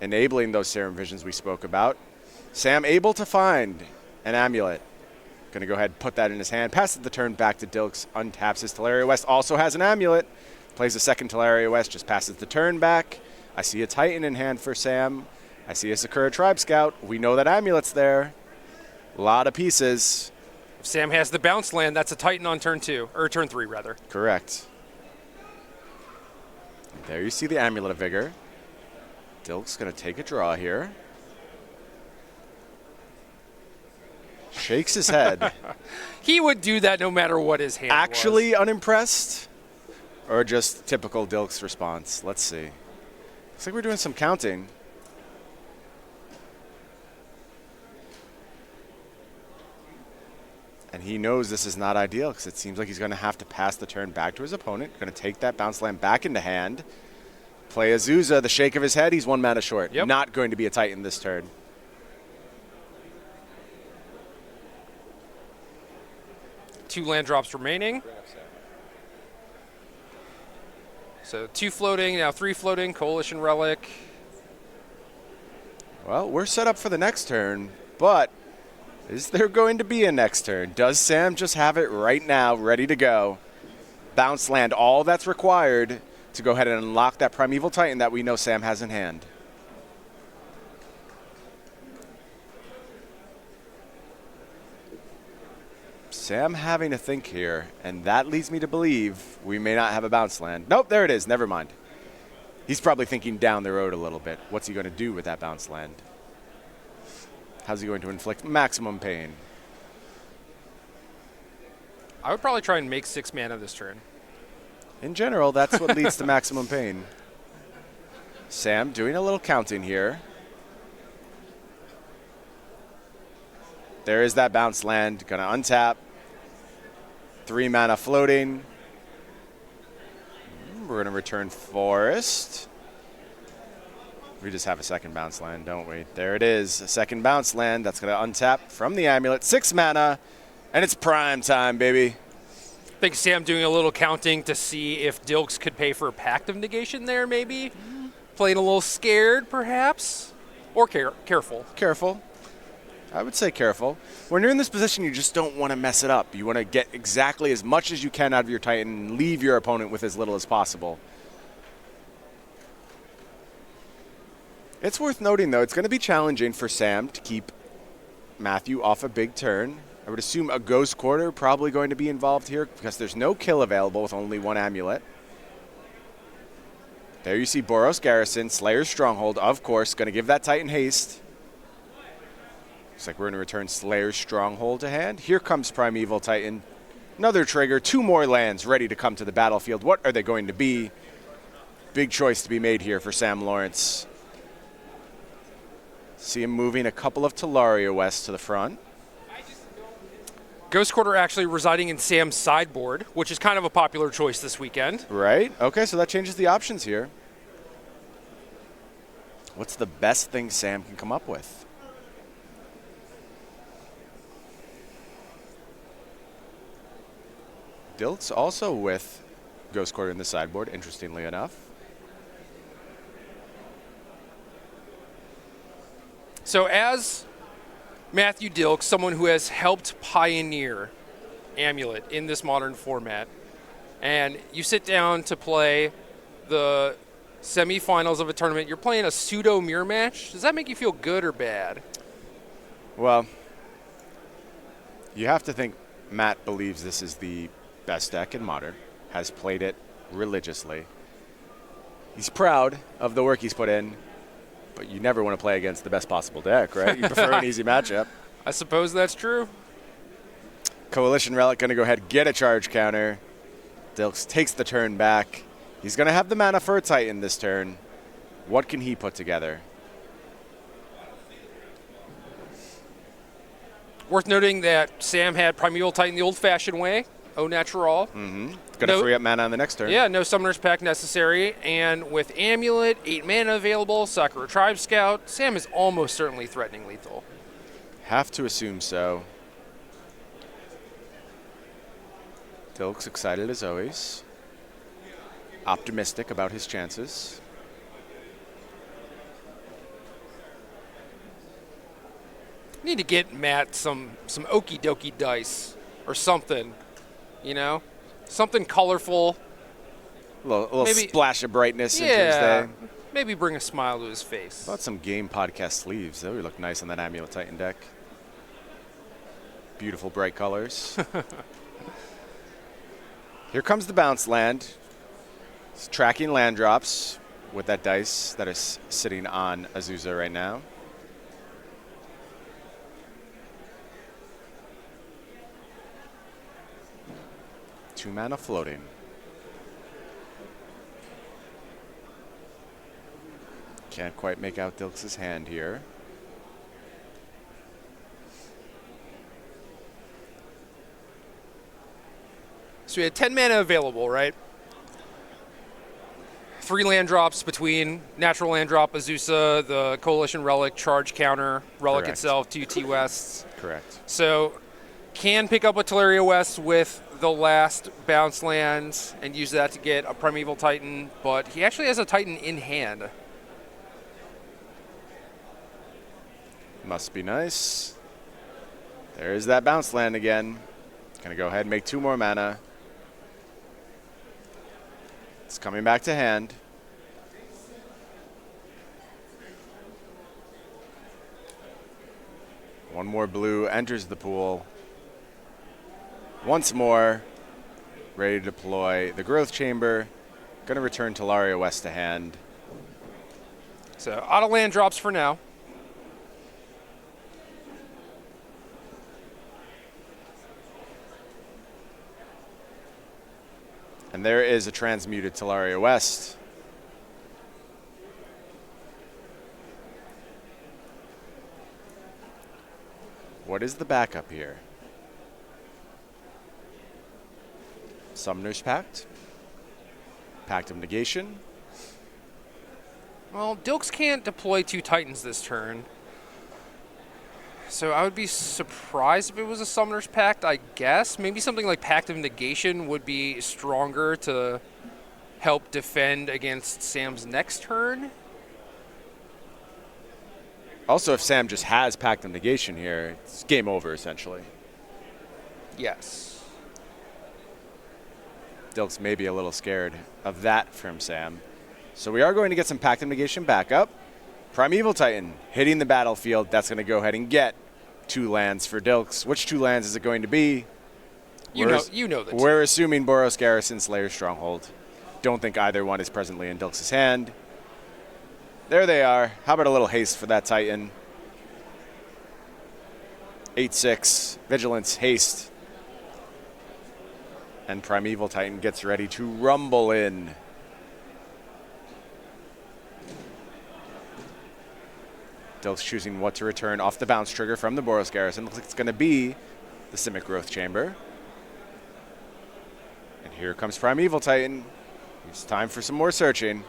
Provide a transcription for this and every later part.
enabling those serum visions we spoke about. Sam able to find an amulet. Going to go ahead and put that in his hand. Passes the turn back to Dilks. Untaps his Teleria West. Also has an amulet. Plays a second Teleria West. Just passes the turn back. I see a Titan in hand for Sam. I see a Sakura Tribe Scout. We know that amulet's there. A lot of pieces. If Sam has the bounce land, that's a Titan on turn 2, or turn 3 rather. Correct. There you see the Amulet of Vigor. Dilks going to take a draw here. Shakes his head. He would do that no matter what his hand Actually was. unimpressed? Or just typical Dilks response? Let's see. Looks like we're doing some counting. And he knows this is not ideal because it seems like he's going to have to pass the turn back to his opponent. Going to take that bounce land back into hand. Play Azusa, the shake of his head. He's 1 mana short. Yep. Not going to be a Titan this turn. Two land drops remaining. So 2 floating, now 3 floating, Coalition Relic. Well, we're set up for the next turn, but is there going to be a next turn? Does Sam just have it right now, ready to go? Bounce land, all that's required to go ahead and unlock that Primeval Titan that we know Sam has in hand. Sam having to think here, and that leads me to believe we may not have a bounce land. Nope, there it is. Never mind. He's probably thinking down the road a little bit. What's he going to do with that bounce land? How's he going to inflict maximum pain? I would probably try and make 6 mana this turn. In general, that's what leads to maximum pain. Sam doing a little counting here. There is that bounce land. Going to untap. 3 mana floating. We're going to return Forest. We just have a second bounce land, don't we? There it is, a second bounce land. That's going to untap from the amulet. 6 mana, and it's prime time, baby. I think Sam doing a little counting to see if Dilks could pay for a Pact of Negation there, maybe. Playing a little scared, perhaps. Or careful. Careful. I would say careful. When you're in this position, you just don't want to mess it up. You want to get exactly as much as you can out of your Titan and leave your opponent with as little as possible. It's worth noting, though, it's going to be challenging for Sam to keep Matthew off a big turn. I would assume a Ghost Quarter probably going to be involved here because there's no kill available with only 1 amulet. There you see Boros Garrison, Slayer's Stronghold, of course, going to give that Titan haste. Looks like we're going to return Slayer's Stronghold to hand. Here comes Primeval Titan. Another trigger, 2 more lands ready to come to the battlefield. What are they going to be? Big choice to be made here for Sam Lawrence. See him moving a couple of Teleria West to the front. Ghost Quarter actually residing in Sam's sideboard, which is kind of a popular choice this weekend. Right. Okay, so that changes the options here. What's the best thing Sam can come up with? Dilks also with Ghost Quarter in the sideboard, interestingly enough. So as Matthew Dilks, someone who has helped pioneer Amulet in this modern format, and you sit down to play the semifinals of a tournament, you're playing a pseudo mirror match. Does that make you feel good or bad? Well, you have to think Matt believes this is the best deck in Modern, has played it religiously. He's proud of the work he's put in, but you never want to play against the best possible deck, right? You prefer an easy matchup. I suppose that's true. Coalition Relic going to go ahead and get a charge counter. Dilks takes the turn back. He's going to have the mana for a Titan this turn. What can he put together? Worth noting that Sam had Primeval Titan the old-fashioned way, au natural. Going to free up mana on the next turn. Yeah, no Summoner's Pact necessary. And with Amulet, 8 mana available, Sakura Tribe Scout, Sam is almost certainly threatening lethal. Have to assume so. Dilks excited as always. Optimistic about his chances. Need to get Matt some okie dokie dice or something, you know, something colorful. A little Maybe, splash of brightness into his yeah, day. maybe bring a smile to his face. How about some game podcast sleeves? That would look nice on that Amulet Titan deck. Beautiful bright colors. Here comes the bounce land. It's tracking land drops with that dice that is sitting on Azusa right now. Two mana floating. Can't quite make out Dilks' hand here. So we had 10 mana available, right? 3 land drops between natural land drop, Azusa, the Coalition Relic, charge counter, Relic Correct. itself, 2 T-Wests. Correct. So can pick up a Teleria West with the last bounce land and use that to get a Primeval Titan, but he actually has a Titan in hand. Must be nice. There's that bounce land again. Gonna go ahead and make 2 more mana. It's coming back to hand. One more blue enters the pool. Once more, ready to deploy the Growth Chamber. Gonna return Teleria West to hand. So auto land drops for now. And there is a transmuted Teleria West. What is the backup here? Summoner's Pact? Pact of Negation? Well, Dilks can't deploy 2 Titans this turn. So I would be surprised if it was a Summoner's Pact, I guess. Maybe something like Pact of Negation would be stronger to help defend against Sam's next turn. Also, if Sam just has Pact of Negation here, it's game over, essentially. Yes. Dilks may be a little scared of that from Sam. So we are going to get some Pact of Negation backup. Primeval Titan hitting the battlefield. That's going to go ahead and get 2 lands for Dilks. Which 2 lands is it going to be? You know the We're assuming Boros Garrison, Slayer Stronghold. Don't think either one is presently in Dilks' hand. There they are. How about a little haste for that Titan? 8/6, Vigilance, Haste. And Primeval Titan gets ready to rumble in. Dilks choosing what to return off the bounce trigger from the Boros Garrison. Looks like it's going to be the Simic Growth Chamber. And here comes Primeval Titan. It's time for some more searching.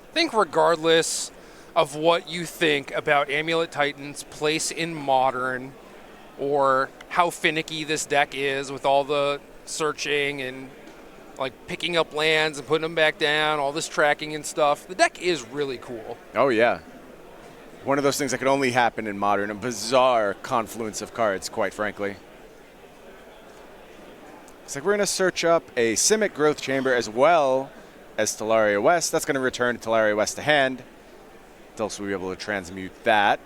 I think regardless of what you think about Amulet Titan's place in Modern or how finicky this deck is with all the searching and like picking up lands and putting them back down, all this tracking and stuff, the deck is really cool. Oh, yeah. One of those things that could only happen in Modern, a bizarre confluence of cards, quite frankly. Looks like we're going to search up a Simic Growth Chamber as well as Teleria West. That's going to return Teleria West to hand. Dilks will be able to transmute that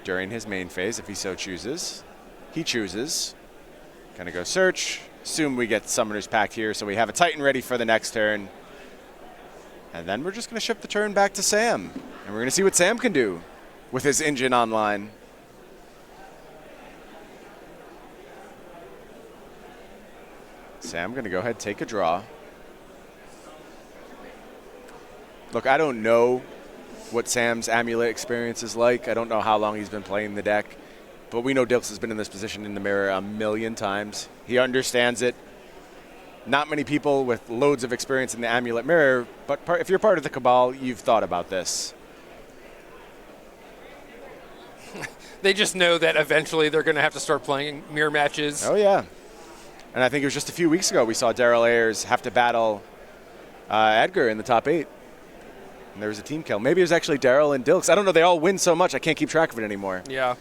during his main phase if he so chooses. He chooses. Gonna go search. Assume we get Summoner's Pact here, so we have a Titan ready for the next turn. And then we're just gonna shift the turn back to Sam. And we're gonna see what Sam can do with his engine online. Sam gonna go ahead and take a draw. Look, I don't know what Sam's Amulet experience is like. I don't know how long he's been playing the deck. But we know Dilks has been in this position in the mirror a million times. He understands it. Not many people with loads of experience in the Amulet mirror, but if you're part of the Cabal, you've thought about this. They just know that eventually they're going to have to start playing mirror matches. Oh, yeah. And I think it was just a few weeks ago we saw Daryl Ayers have to battle Edgar in the top 8. And there was a team kill. Maybe it was actually Daryl and Dilks. I don't know. They all win so much, I can't keep track of it anymore. Yeah.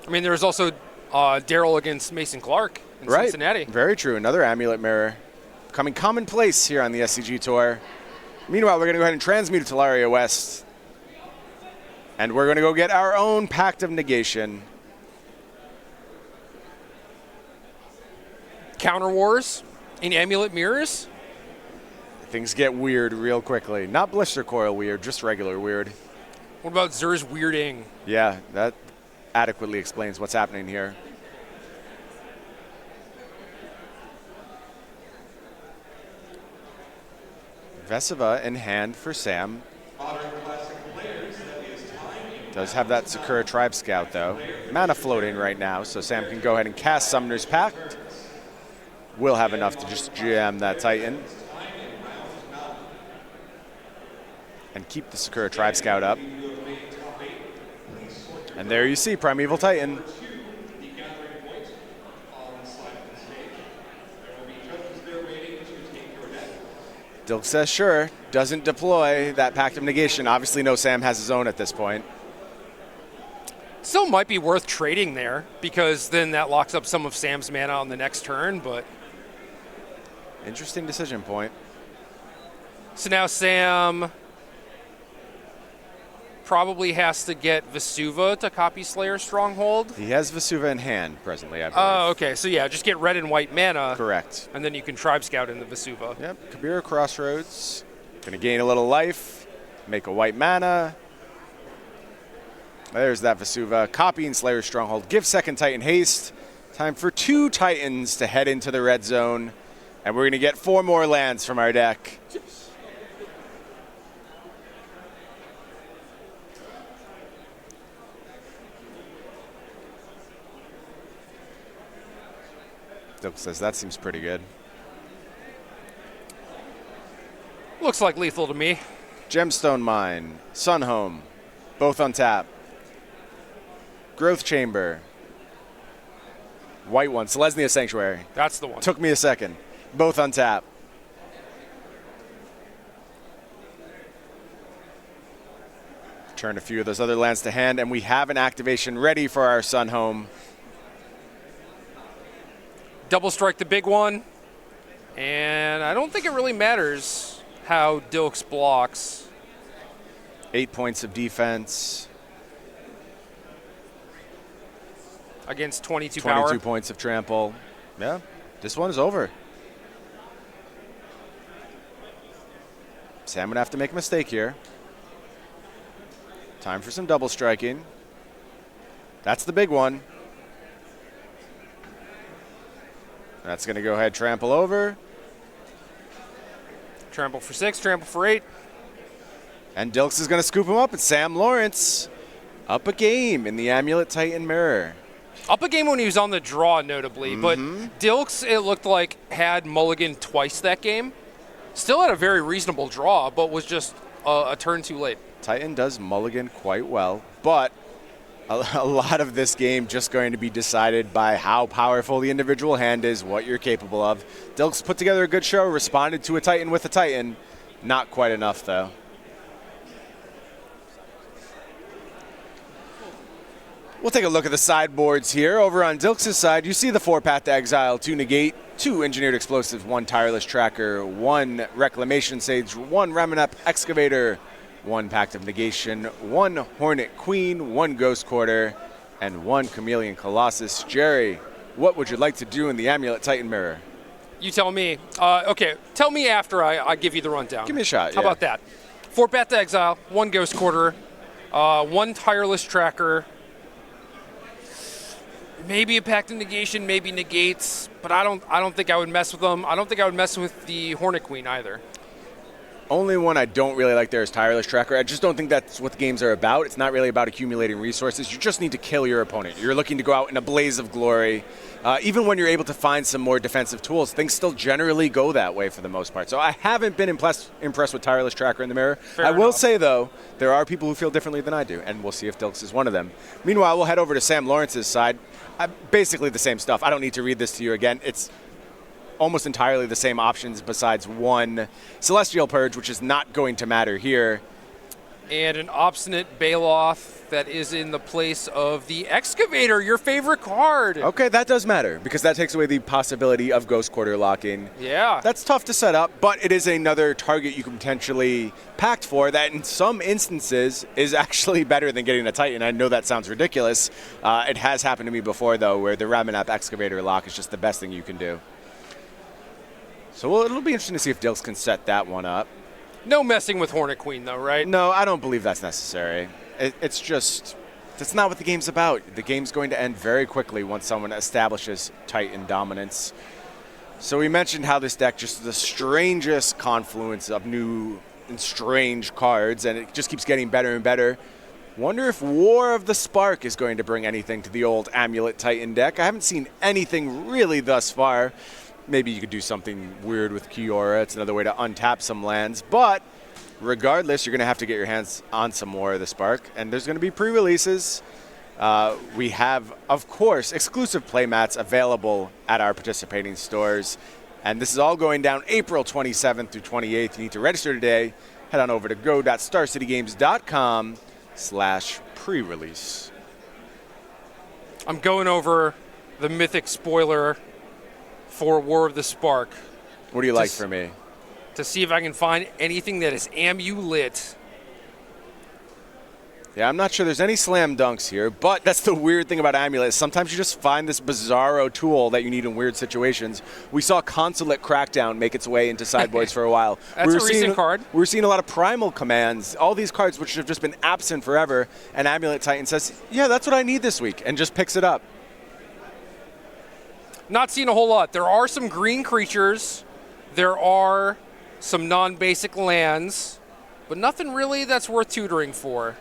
I mean, there was also Daryl against Mason Clark in Cincinnati. Very true. Another amulet mirror becoming commonplace here on the SCG Tour. Meanwhile, we're going to go ahead and transmute to Telaria West. And we're going to go get our own Pact of Negation. Counter Wars in amulet mirrors. Things get weird real quickly. Not blister coil weird, just regular weird. What about Zer's weirding? Yeah, that adequately explains what's happening here. Veseva in hand for Sam. Does have that Sakura Tribe Scout, though. Mana floating right now, so Sam can go ahead and cast Summoner's Pact. Will have enough to just jam that Titan. And keep the Sakura Tribe Scout up. And there you see Primeval Titan. Dilks says sure, doesn't deploy that Pact of Negation. Obviously no Sam has his own at this point. Still might be worth trading there, because then that locks up some of Sam's mana on the next turn, but... Interesting decision point. So now Sam probably has to get Vesuva to copy Slayer Stronghold. He has Vesuva in hand presently, I believe. Oh, okay. So yeah, just get red and white mana. Correct. And then you can Tribe Scout in the Vesuva. Yep, Kabira Crossroads. Gonna gain a little life, make a white mana. There's that Vesuva. Copying Slayer Stronghold. Give second Titan haste. Time for 2 Titans to head into the red zone. And we're gonna get 4 more lands from our deck. Dilks says that seems pretty good. Looks like lethal to me. Gemstone Mine, Sunhome, both on tap. Growth Chamber, white one, Selesnya Sanctuary. That's the one. Took me a second. Both on tap. Turn a few of those other lands to hand, and we have an activation ready for our Sunhome. Double strike the big one. And I don't think it really matters how Dilks blocks. 8 points of defense. Against 22 22 power. points of trample. Yeah, this one is over. Sam would have to make a mistake here. Time for some double striking. That's the big one. That's going to go ahead, trample over. Trample for 6, trample for 8. And Dilks is going to scoop him up. It's Sam Lawrence up a game in the Amulet Titan Mirror. Up a game when he was on the draw, notably. But Dilks, it looked like, had mulligan twice that game. Still had a very reasonable draw, but was just a turn too late. Titan does mulligan quite well, but a lot of this game just going to be decided by how powerful the individual hand is, what you're capable of. Dilks put together a good show, responded to a Titan with a Titan. Not quite enough, though. We'll take a look at the sideboards here. Over on Dilks' side, you see the 4 Path to Exile, 2 Negate, 2 Engineered Explosives, 1 Tireless Tracker, 1 Reclamation Sage, 1 Ramanep Excavator, 1 Pact of Negation, 1 Hornet Queen, 1 Ghost Quarter, and 1 Chameleon Colossus. Jerry, what would you like to do in the Amulet Titan Mirror? You tell me. Okay, tell me after I give you the rundown. Give me a shot, How about that? 4 Path to Exile, 1 Ghost Quarter, 1 Tireless Tracker, maybe a Pact of Negation, maybe Negates, but I don't think I would mess with them. I don't think I would mess with the Hornet Queen either. Only one I don't really like there is Tireless Tracker. I just don't think that's what the games are about. It's not really about accumulating resources. You just need to kill your opponent. You're looking to go out in a blaze of glory. Even when you're able to find some more defensive tools, things still generally go that way for the most part. So I haven't been impressed with Tireless Tracker in the mirror. I will say, though, there are people who feel differently than I do, and we'll see if Dilks is one of them. Meanwhile, we'll head over to Sam Lawrence's side. Basically the same stuff. I don't need to read this to you again. It's almost entirely the same options besides one Celestial Purge, which is not going to matter here. And an Obstinate Baloth that is in the place of the Excavator, your favorite card. Okay, that does matter, because that takes away the possibility of Ghost Quarter locking. Yeah. That's tough to set up, but it is another target you can potentially pact for that in some instances is actually better than getting a Titan. I know that sounds ridiculous. It has happened to me before, though, where the Ramanap Excavator lock is just the best thing you can do. So it'll be interesting to see if Dilks can set that one up. No messing with Hornet Queen, though, right? No, I don't believe that's necessary. It's not what the game's about. The game's going to end very quickly once someone establishes Titan dominance. So we mentioned how this deck just the strangest confluence of new and strange cards, and it just keeps getting better and better. Wonder if War of the Spark is going to bring anything to the old Amulet Titan deck. I haven't seen anything really thus far. Maybe you could do something weird with Kiora. It's another way to untap some lands. But regardless, you're going to have to get your hands on some more of the Spark. And there's going to be pre-releases. We have, of course, exclusive playmats available at our participating stores. And this is all going down April 27th through 28th. You need to register today. Head on over to go.starcitygames.com/pre-release. I'm going over the mythic spoiler for War of the Spark. What do you like for me? To see if I can find anything that is amulet. Yeah, I'm not sure there's any slam dunks here, but that's the weird thing about Amulet. Sometimes you just find this bizarro tool that you need in weird situations. We saw Consulate Crackdown make its way into sideboards for a while. That's a recent card. We were seeing a lot of Primal Commands, all these cards which have just been absent forever, and Amulet Titan says, yeah, that's what I need this week, and just picks it up. Not seeing a whole lot. There are some green creatures. There are some non-basic lands, but nothing really that's worth tutoring for.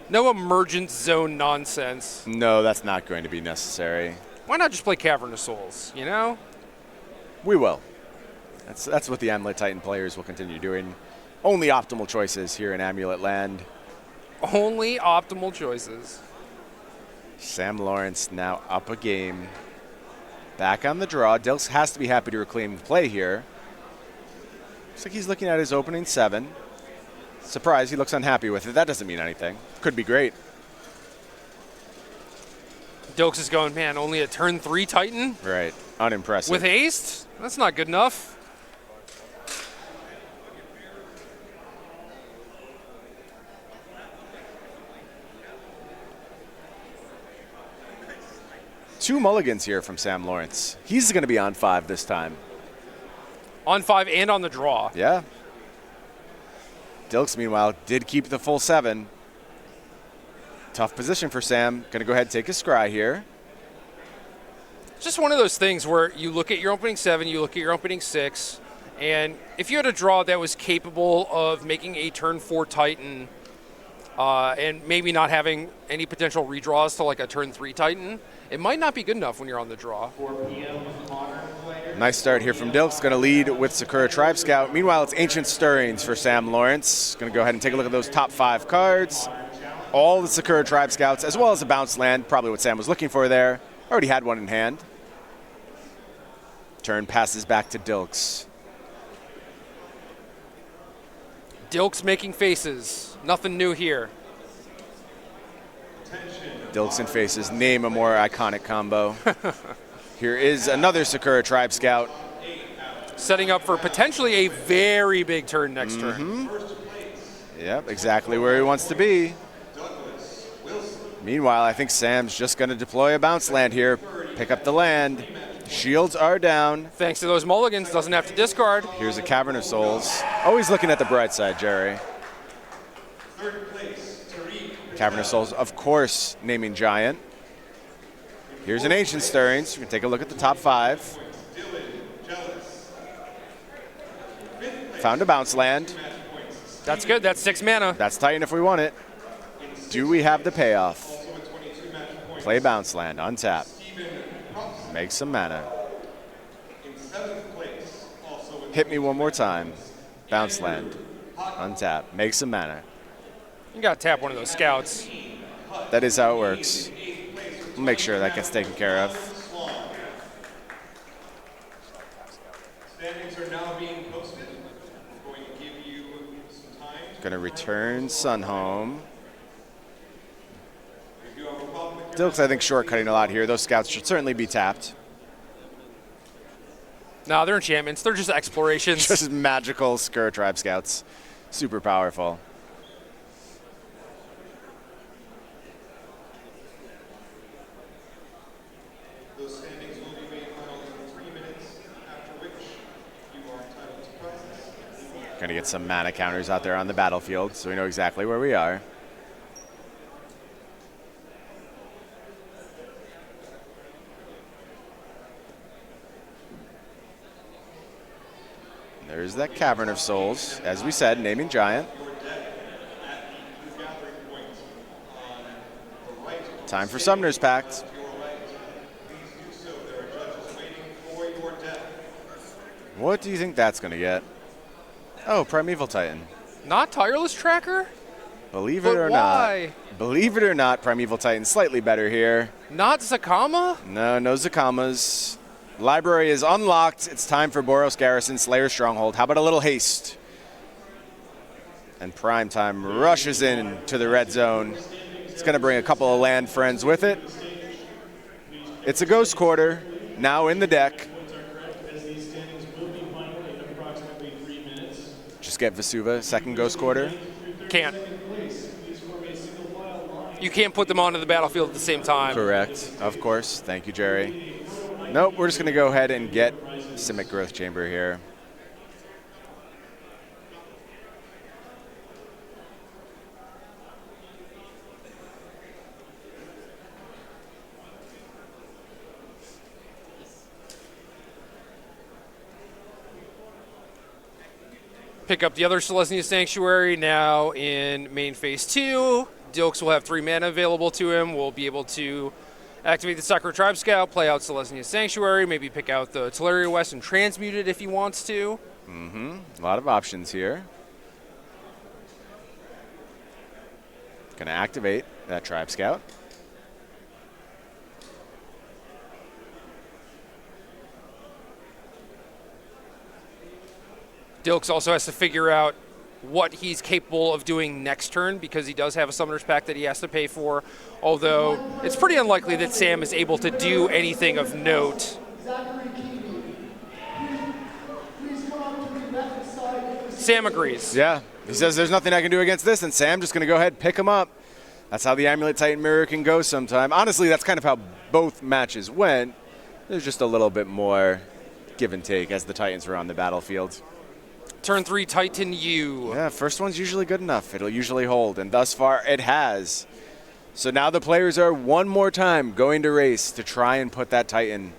No emergent zone nonsense. No, that's not going to be necessary. Why not just play Cavern of Souls, you know? We will. That's what the Amulet Titan players will continue doing. Only optimal choices here in Amulet Land. Only optimal choices. Sam Lawrence now up a game. Back on the draw. Dilks has to be happy to reclaim play here. Looks like he's looking at his opening 7. Surprise, he looks unhappy with it. That doesn't mean anything. Could be great. Dilks is going, man, only a turn 3 Titan? Right. Unimpressive. With haste? That's not good enough. Two mulligans here from Sam Lawrence. He's going to be on 5 this time. On 5 and on the draw. Yeah. Dilks, meanwhile, did keep the full 7. Tough position for Sam. Going to go ahead and take a scry here. Just one of those things where you look at your opening 7, you look at your opening 6, and if you had a draw that was capable of making a turn 4 Titan and maybe not having any potential redraws to like a turn 3 Titan, it might not be good enough when you're on the draw. 4 p.m. Nice start here from Dilks. Going to lead with Sakura Tribe Scout. Meanwhile, it's Ancient Stirrings for Sam Lawrence. Going to go ahead and take a look at those top 5 cards. All the Sakura Tribe Scouts, as well as a bounce land. Probably what Sam was looking for there. Already had one in hand. Turn passes back to Dilks. Dilks making faces. Nothing new here. Dilks and faces. Name a more iconic combo. Here is another Sakura Tribe Scout. Setting up for potentially a very big turn next turn. Yep, exactly where he wants to be. Meanwhile, I think Sam's just going to deploy a bounce land here. Pick up the land. Shields are down. Thanks to those mulligans, doesn't have to discard. Here's a Cavern of Souls. Always looking at the bright side, Jerry. Cavern of Souls, of course, naming Giant. Here's an Ancient Stirrings. We can take a look at the top 5. Found a bounce land. That's good. That's 6 mana. That's Titan if we want it. Do we have the payoff? Play bounce land, untap. Make some mana. Hit me one more time. Bounce land, untap. Make some mana. You got to tap one of those scouts. That is how it works. We'll make sure that gets taken care of. Standings are now being posted. We're going to give you some time. Gonna return Sun home. If you have a problem with Dilks, I think, shortcutting a lot here. Those scouts should certainly be tapped. No, they're enchantments. They're just explorations. Just magical Skur Tribe Scouts. Super powerful. those standings will be made final in 3 minutes, after which you are entitled to prizes. Gonna get some mana counters out there on the battlefield so we know exactly where we are. There's that Cavern of Souls. As we said, naming giant. Time for Summoner's Pact. What do you think that's going to get? Oh, Primeval Titan. Not Tireless Tracker? Believe it But or why? not. Believe it or not, Primeval Titan slightly better here. Not Zakama? No Zakamas. Library is unlocked. It's time for Boros Garrison, Slayer Stronghold. How about a little haste? And Prime Time rushes in to the red zone. It's going to bring a couple of land friends with it. It's a Ghost Quarter, now in the deck. Just get Vesuva, second Ghost Quarter. Can't. You can't put them onto the battlefield at the same time. Correct, of course. Thank you, Jerry. Nope, we're just going to go ahead and get Simic Growth Chamber here. Pick up the other Selesnya Sanctuary now in main phase 2. Dilks will have 3 mana available to him. We'll be able to activate the Sakura Tribe Scout, play out Selesnya Sanctuary, maybe pick out the Teleria West and transmute it if he wants to. A lot of options here. Going to activate that Tribe Scout. Dilks also has to figure out what he's capable of doing next turn because he does have a Summoner's Pact that he has to pay for, although it's pretty unlikely that Sam is able to do anything of note. Sam agrees. Yeah, he says there's nothing I can do against this, and Sam just going to go ahead and pick him up. That's how the Amulet Titan Mirror can go sometime. Honestly, that's kind of how both matches went. There's just a little bit more give and take as the Titans were on the battlefield. Turn 3, Titan U. Yeah, first one's usually good enough. It'll usually hold, and thus far it has. So now the players are one more time going to race to try and put that Titan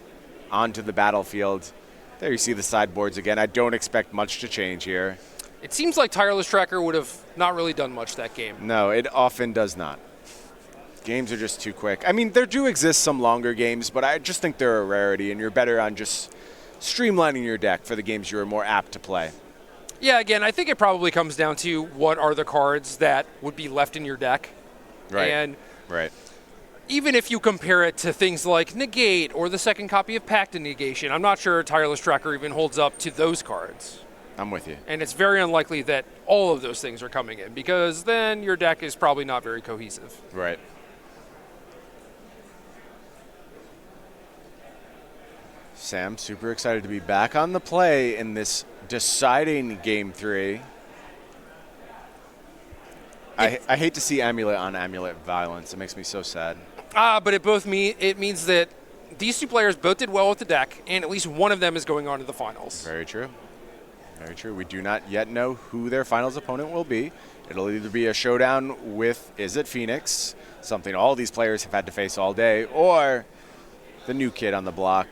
onto the battlefield. There you see the sideboards again. I don't expect much to change here. It seems like Tireless Tracker would have not really done much that game. No, it often does not. Games are just too quick. I mean, there do exist some longer games, but I just think they're a rarity, and you're better on just streamlining your deck for the games you're more apt to play. Yeah, again, I think it probably comes down to what are the cards that would be left in your deck. Right. And right. even if you compare it to things like Negate or the second copy of Pact and Negation, I'm not sure Tireless Tracker even holds up to those cards. I'm with you. And it's very unlikely that all of those things are coming in because then your deck is probably not very cohesive. Right. Sam, super excited to be back on the play in this deciding Game 3. I hate to see Amulet on Amulet violence. It makes me so sad. But it means that these two players both did well with the deck, and at least one of them is going on to the finals. Very true. Very true. We do not yet know who their finals opponent will be. It'll either be a showdown with, is it Phoenix, something all these players have had to face all day, or the new kid on the block,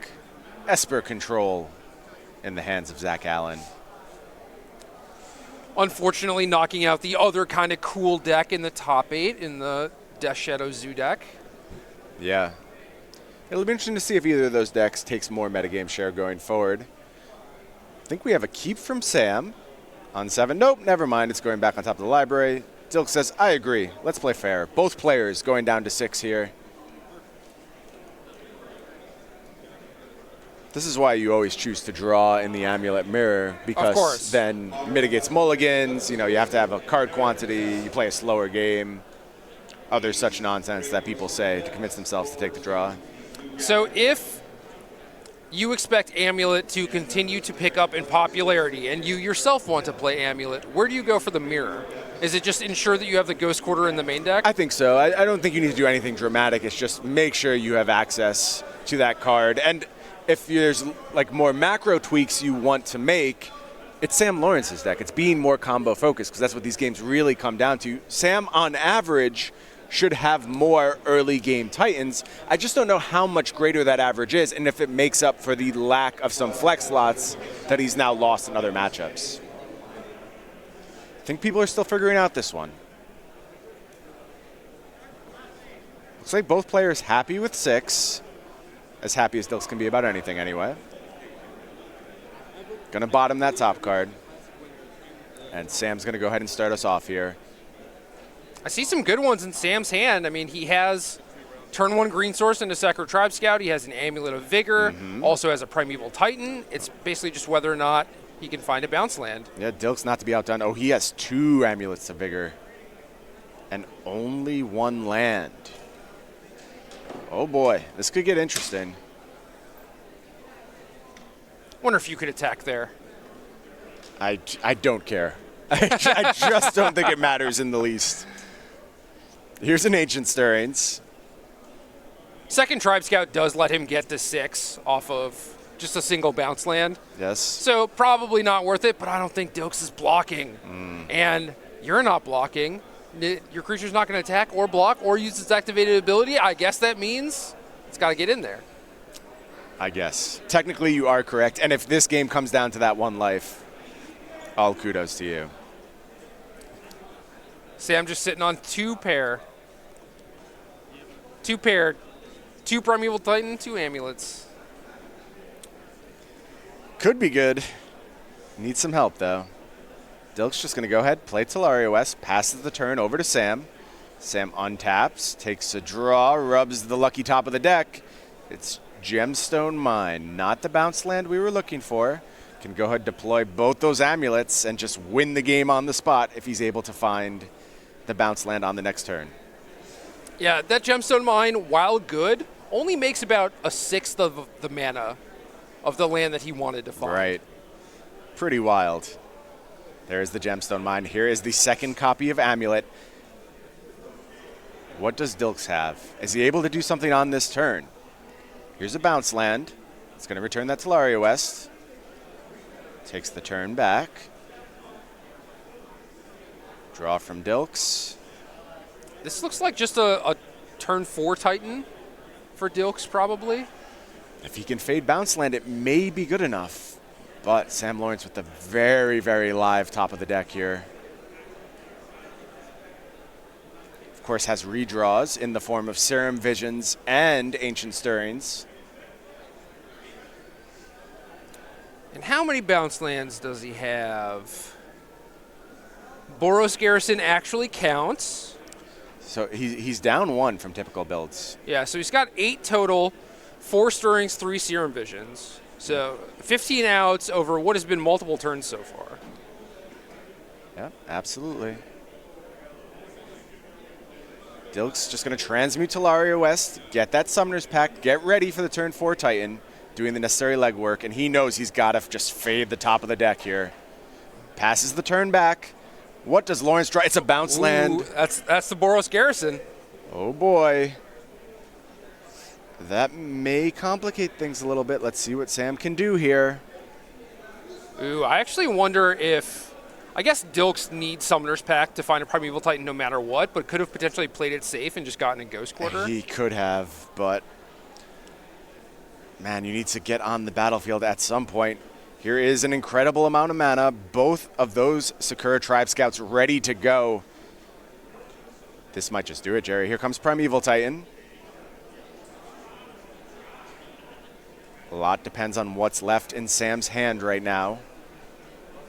Esper Control, in the hands of Zach Allen. unfortunately knocking out the other kind of cool deck in the top 8 in the Death Shadow Zoo deck. Yeah. It'll be interesting to see if either of those decks takes more metagame share going forward. I think we have a keep from Sam on 7. Nope, never mind. It's going back on top of the library. Dilks says, I agree. Let's play fair. Both players going down to 6 here. This is why you always choose to draw in the Amulet Mirror, because then mitigates mulligans. You know, you have to have a card quantity. You play a slower game. Other such nonsense that people say to convince themselves to take the draw. So if you expect Amulet to continue to pick up in popularity and you yourself want to play Amulet, where do you go for the Mirror? Is it just ensure that you have the Ghost Quarter in the main deck? I think so. I don't think you need to do anything dramatic. It's just make sure you have access to that card. And if there's like more macro tweaks you want to make, it's Sam Lawrence's deck. It's being more combo focused, because that's what these games really come down to. Sam, on average, should have more early game Titans. I just don't know how much greater that average is, and if it makes up for the lack of some flex slots that he's now lost in other matchups. I think people are still figuring out this one. Looks like both players happy with 6. As happy as Dilks can be about anything anyway. Gonna bottom that top card. And Sam's gonna go ahead and start us off here. I see some good ones in Sam's hand. I mean, he has turn 1 Green Source into Sacred Tribe Scout. He has an Amulet of Vigor. Also has a Primeval Titan. It's basically just whether or not he can find a bounce land. Yeah, Dilks not to be outdone. Oh, he has 2 Amulets of Vigor. And only 1 land. Oh boy, this could get interesting. Wonder if you could attack there. I don't care. I just don't think it matters in the least. Here's an Ancient Stirrings. Second Tribe Scout does let him get to 6 off of just a single bounce land. Yes. So probably not worth it, but I don't think Dilks is blocking. And you're not blocking. Your creature's not going to attack or block or use its activated ability. I guess that means it's got to get in there. I guess. Technically, you are correct. And if this game comes down to that 1 life, all kudos to you. Sam just sitting on 2 pair. 2 pair. 2 Primeval Titan, 2 Amulets. Could be good. Need some help, though. Dilks just going to go ahead, play Tolaria West, passes the turn over to Sam. Sam untaps, takes a draw, rubs the lucky top of the deck. It's Gemstone Mine, not the bounce land we were looking for. Can go ahead, deploy both those amulets, and just win the game on the spot if he's able to find the bounce land on the next turn. Yeah, that Gemstone Mine, while good, only makes about a 1/6 of the mana of the land that he wanted to find. Right. Pretty wild. There's the Gemstone Mine. Here is the second copy of Amulet. What does Dilks have? Is he able to do something on this turn? Here's a bounce land. It's going to return that Tolaria West. Takes the turn back. Draw from Dilks. This looks like just a turn 4 Titan for Dilks, probably. If he can fade bounce land, it may be good enough. But Sam Lawrence with the very, very live top of the deck here. Of course, has redraws in the form of Serum Visions and Ancient Stirrings. And how many bounce lands does he have? Boros Garrison actually counts. So he's down 1 from typical builds. Yeah, so he's got 8 total, 4 Stirrings, 3 Serum Visions. So 15 outs over what has been multiple turns so far. Yeah, absolutely. Dilks just going to transmute Tolaria West, get that Summoner's Pact, get ready for the turn 4 Titan, doing the necessary legwork, and he knows he's got to just fade the top of the deck here. Passes the turn back. What does Lawrence draw? It's a bounce land. That's the Boros Garrison. Oh boy. That may complicate things a little bit. Let's see what Sam can do here. Ooh, I actually wonder if, I guess Dilks needs Summoner's Pact to find a Primeval Titan no matter what, but could have potentially played it safe and just gotten a Ghost Quarter. He could have, but man, you need to get on the battlefield at some point. Here is an incredible amount of mana. Both of those Sakura Tribe Scouts ready to go. This might just do it, Jerry. Here comes Primeval Titan. A lot depends on what's left in Sam's hand right now.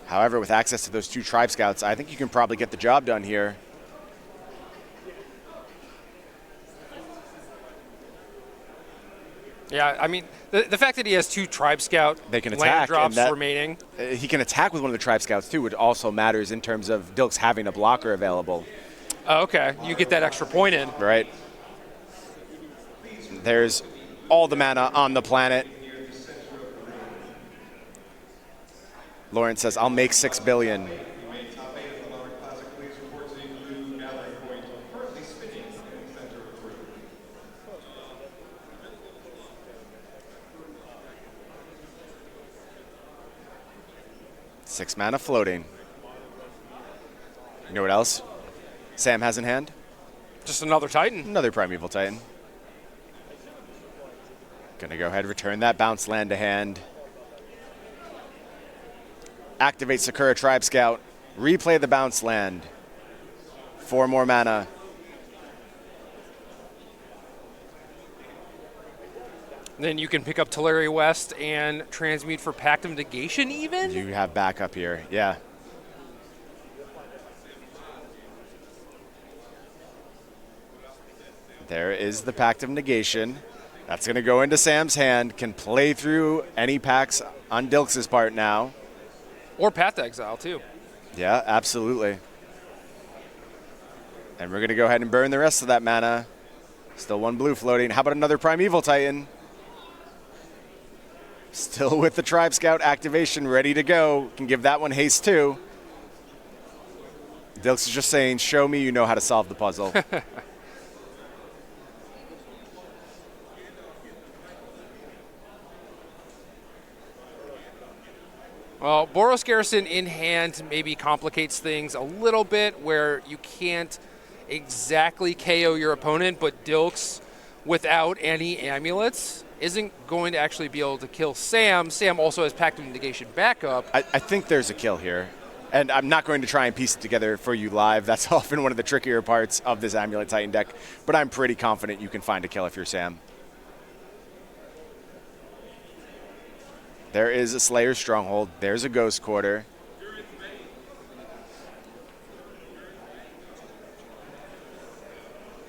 However, with access to those 2 Tribe Scouts, I think you can probably get the job done here. Yeah, I mean, the fact that he has 2 Tribe Scout They can land attack, drops and that- remaining. He can attack with one of the Tribe Scouts too, which also matters in terms of Dilks having a blocker available. Oh, okay, you get that extra point in. Right. There's all the mana on the planet. Lawrence says, I'll make 6 billion. You made top 8 of the Lower Classic Leagues reports a blue gallery point currently spinning in the center of the room. Six mana floating. You know what else Sam has in hand? Just another Titan. Another Primeval Titan. Gonna go ahead and return that bounce land to hand. Activate Sakura Tribe Scout. Replay the bounce land. 4 more mana. Then you can pick up Teleria West and transmute for Pact of Negation even? You have backup here, yeah. There is the Pact of Negation. That's going to go into Sam's hand. Can play through any packs on Dilks' part now. Or Path to Exile, too. Yeah, absolutely. And we're going to go ahead and burn the rest of that mana. Still 1 blue floating. How about another Primeval Titan? Still with the Tribe Scout activation, ready to go. Can give that one haste too. Dilks is just saying, show me you know how to solve the puzzle. Well, Boros Garrison in hand maybe complicates things a little bit where you can't exactly KO your opponent, but Dilks, without any amulets, isn't going to actually be able to kill Sam. Sam also has Pact of Negation backup. I think there's a kill here. And I'm not going to try and piece it together for you live. That's often one of the trickier parts of this Amulet Titan deck. But I'm pretty confident you can find a kill if you're Sam. There is a Slayer's Stronghold. There's a Ghost Quarter.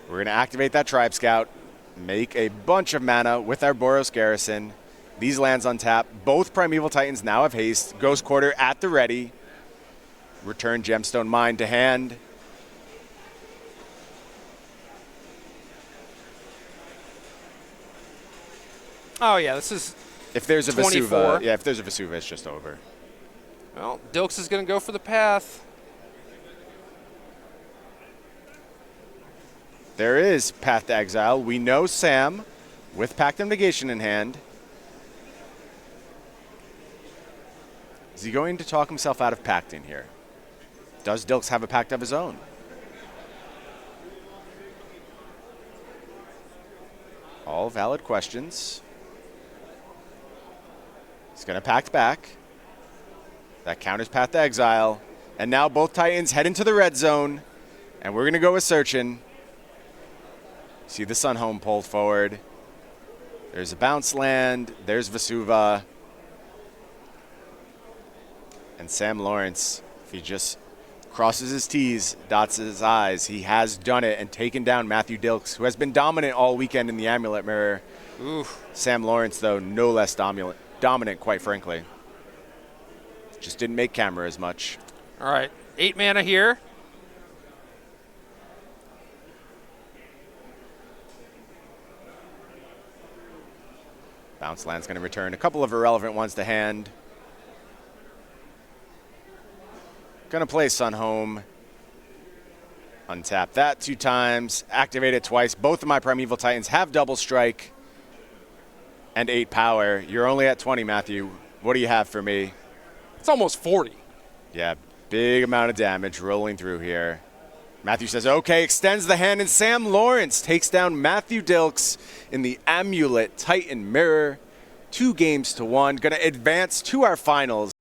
We're going to activate that Tribe Scout. Make a bunch of mana with our Boros Garrison. These lands on tap. Both Primeval Titans now have haste. Ghost Quarter at the ready. Return Gemstone Mine to hand. Oh, yeah, this is... If there's a 24. Vesuva, yeah, if there's a Vesuva, it's just over. Well, Dilks is going to go for the path. There is Path to Exile. We know Sam with Pact of Negation in hand. Is he going to talk himself out of pacting here? Does Dilks have a pact of his own? All valid questions. He's going to pact back. That counters Path to Exile. And now both Titans head into the red zone. And we're going to go with Searchin'. See the Sun Home pulled forward. There's a bounce land. There's Vesuva. And Sam Lawrence, if he just crosses his T's, dots his I's, he has done it and taken down Matthew Dilks, who has been dominant all weekend in the Amulet Mirror. Oof. Sam Lawrence, though, no less dominant, quite frankly. Just didn't make camera as much. All right, 8 mana here. Bounce land's going to return a couple of irrelevant ones to hand. Going to play Sun Home. Untap that 2 times. Activate it twice. Both of my Primeval Titans have double strike and 8 power. You're only at 20, Matthew. What do you have for me? It's almost 40. Yeah, big amount of damage rolling through here. Matthew says, okay, extends the hand, and Sam Lawrence takes down Matthew Dilks in the Amulet Titan Mirror. 2 games to 1. Going to advance to our finals.